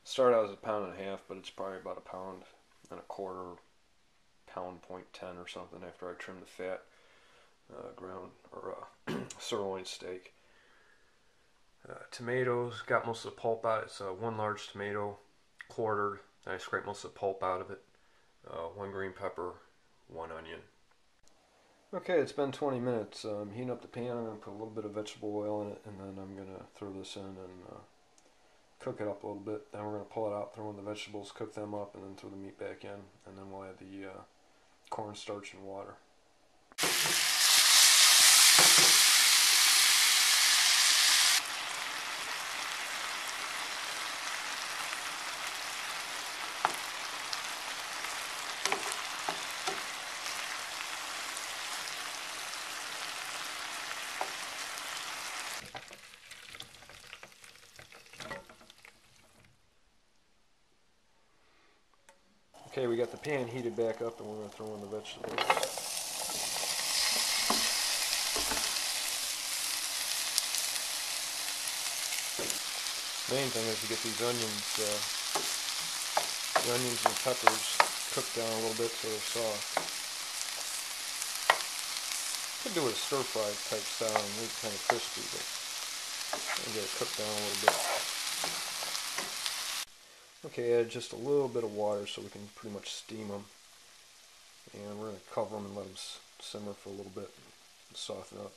Started out as a pound and a half, but it's probably about a pound and a quarter, pound point 10 or something after I trim the fat. Ground or sirloin steak. Tomatoes, got most of the pulp out. It's one large tomato, quartered. I scraped most of the pulp out of it. One green pepper, one onion. Okay, it's been 20 minutes. I'm heating up the pan. I'm going to put a little bit of vegetable oil in it, and then I'm going to throw this in and cook it up a little bit. Then we're going to pull it out, throw in the vegetables, cook them up, and then throw the meat back in. And then we'll add the cornstarch and water. Okay, we got the pan heated back up and we're going to throw in the vegetables. Main thing is to get these onions, the onions and peppers cooked down a little bit so they're soft. Could do it a stir fry type style and leave it kind of crispy, but I'll get it cooked down a little bit. Okay, add just a little bit of water so we can pretty much steam them. And we're going to cover them and let them simmer for a little bit and soften up.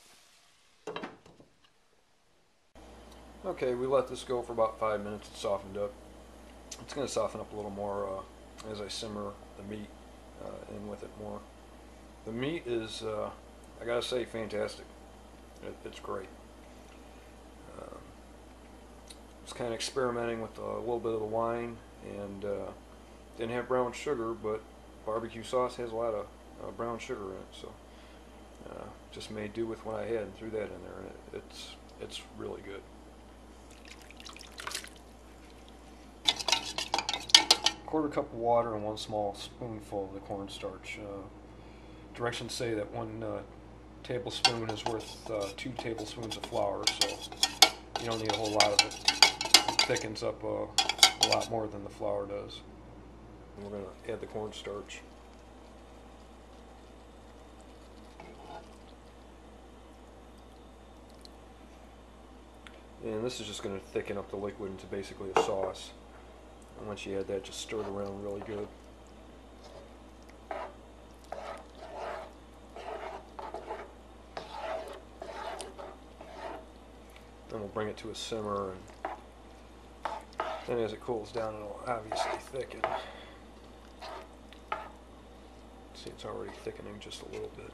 Okay, we let this go for about 5 minutes. It softened up. It's going to soften up a little more as I simmer the meat in with it more. The meat is, I gotta say, fantastic. It's great. I was kind of experimenting with a little bit of the wine and didn't have brown sugar, but barbecue sauce has a lot of brown sugar in it, so just made do with what I had and threw that in there, and it's really good. Quarter cup of water and 1 small spoonful of the cornstarch. Directions say that 1 tablespoon is worth 2 tablespoons of flour, so you don't need a whole lot of it. It thickens up a lot more than the flour does. And we're going to add the cornstarch. And this is just going to thicken up the liquid into basically a sauce. And once you add that, just stir it around really good. Then we'll bring it to a simmer, and then as it cools down, it'll obviously thicken. See, it's already thickening just a little bit.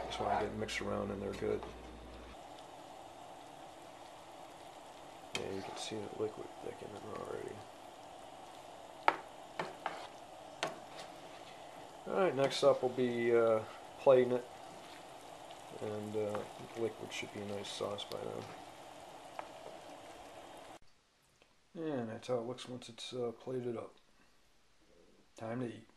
Just want to get it mixed around in there good. Yeah, you can see the liquid thickening already. Alright, next up will be plating it. And the liquid should be a nice sauce by then. And that's how it looks once it's plated up. Time to eat.